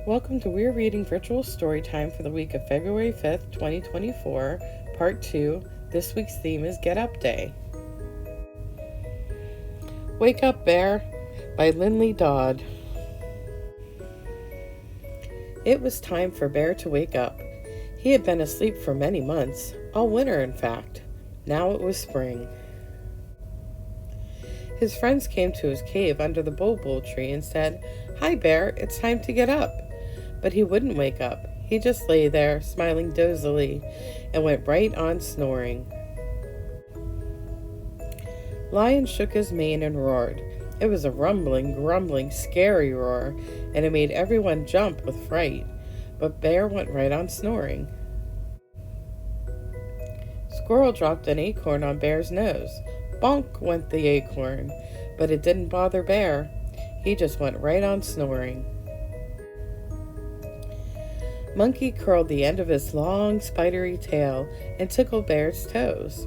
Welcome to Weir Reading Virtual Storytime for the week of February 5th, 2024, Part 2. This week's theme is Get Up Day. Wake Up, Bear by Lynley, Dodd. It was time for Bear to wake up. He had been asleep for many months, all winter in fact. Now it was spring. His friends came to his cave under the bulbul tree and said, "Hi, Bear, it's time to get up." But he wouldn't wake up. He just lay there, smiling dozily, and went right on snoring. Lion shook his mane and roared. It was a rumbling, grumbling, scary roar, and it made everyone jump with fright. But Bear went right on snoring. Squirrel dropped an acorn on Bear's nose. Bonk went the acorn, but it didn't bother Bear. He just went right on snoring. Monkey curled the end of his long, spidery tail and tickled Bear's toes.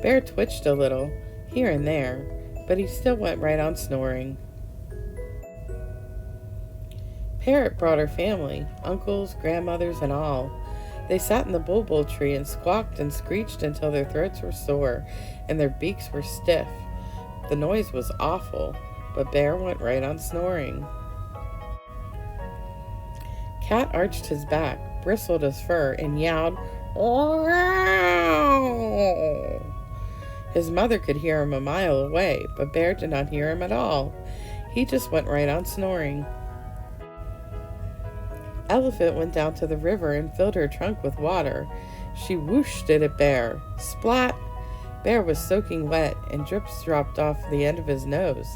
Bear twitched a little, here and there, but he still went right on snoring. Parrot brought her family, uncles, grandmothers, and all. They sat in the bulbul tree and squawked and screeched until their throats were sore and their beaks were stiff. The noise was awful, but Bear went right on snoring. Cat arched his back, bristled his fur, and yowled, "Wow!" His mother could hear him a mile away, but Bear did not hear him at all. He just went right on snoring. Elephant went down to the river and filled her trunk with water. She whooshed it at Bear. Splat! Bear was soaking wet, and drips dropped off the end of his nose,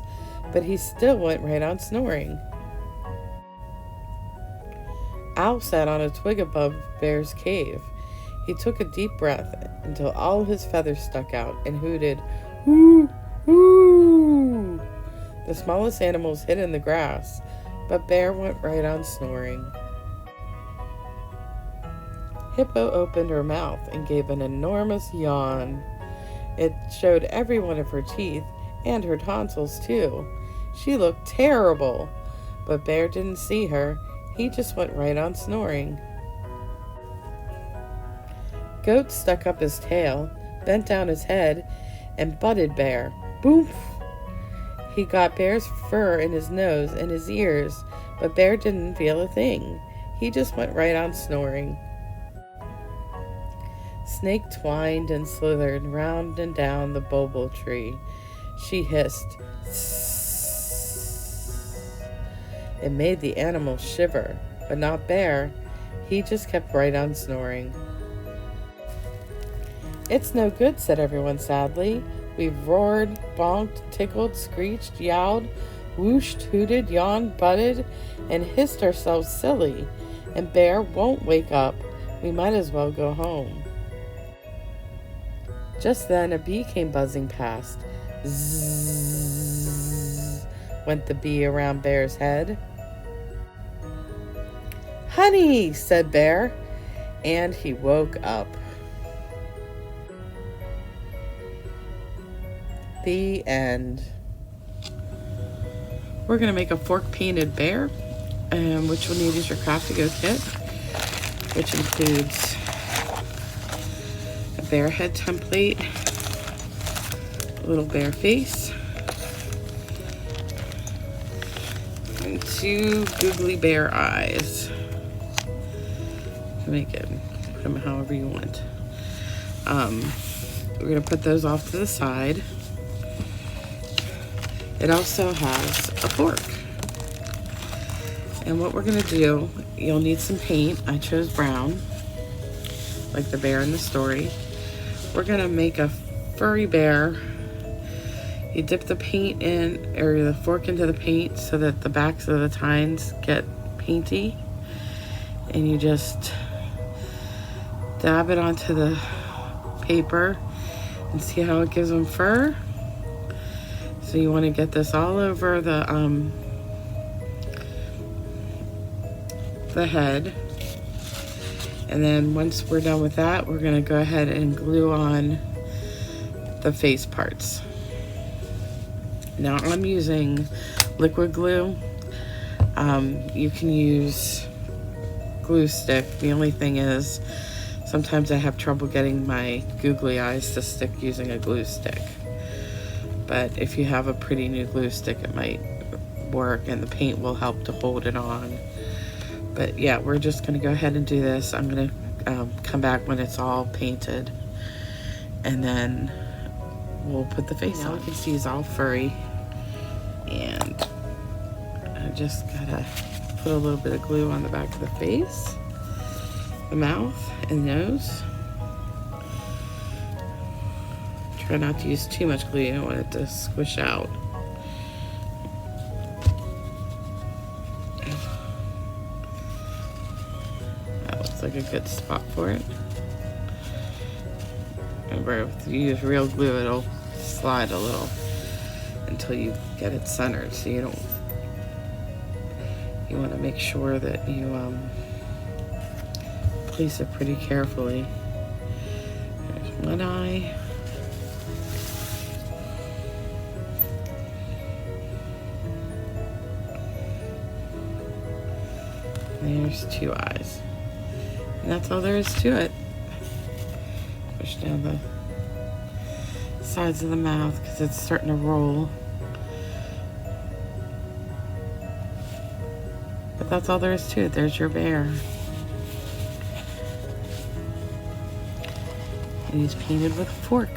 but he still went right on snoring. Owl sat on a twig above Bear's cave. He took a deep breath until all his feathers stuck out and hooted, "Hoo! Hoo!" The smallest animals hid in the grass, but Bear went right on snoring. Hippo opened her mouth and gave an enormous yawn. It showed every one of her teeth and her tonsils too. She looked terrible, but Bear didn't see her. He just went right on snoring. Goat stuck up his tail, bent down his head, and butted Bear. Boomf! He got Bear's fur in his nose and his ears, but Bear didn't feel a thing. He just went right on snoring. Snake twined and slithered round and down the bulbul tree. She hissed, "Sssss." It made the animal shiver, but not Bear. He just kept right on snoring. "It's no good," said everyone sadly. "We've roared, bonked, tickled, screeched, yowled, whooshed, hooted, yawned, butted, and hissed ourselves silly, and Bear won't wake up. We might as well go home." Just then a bee came buzzing past. Zzz, went the bee around Bear's head. "Honey," said Bear, and he woke up. The end. We're going to make a fork painted bear, which you'll need is your Crafty-Go kit, which includes a bear head template, a little bear face, and 2 googly bear eyes. Make it, put them however you want. We're going to put those off to the side. It also has a fork. And what we're going to do, you'll need some paint. I chose brown, like the bear in the story. We're going to make a furry bear. You dip the paint in, or the fork into the paint so that the backs of the tines get painty. And you just dab it onto the paper and see how it gives them fur. So you want to get this all over the head. And then once we're done with that, we're going to go ahead and glue on the face parts. Now I'm using liquid glue. You can use glue stick. The only thing is, sometimes I have trouble getting my googly eyes to stick using a glue stick. But if you have a pretty new glue stick, it might work, and the paint will help to hold it on. But yeah, we're just gonna go ahead and do this. I'm gonna come back when it's all painted, and then we'll put the face on. You can see he's all furry, and I just gotta put a little bit of glue on the back of the face, the mouth, and nose. Try not to use too much glue, you don't want it to squish out. That looks like a good spot for it. Remember, if you use real glue, it'll slide a little until you get it centered, so you want to make sure that you place it pretty carefully. There's one eye. There's two eyes. And that's all there is to it. Push down the sides of the mouth because it's starting to roll. But that's all there is to it. There's your bear. And he's painted with a fork.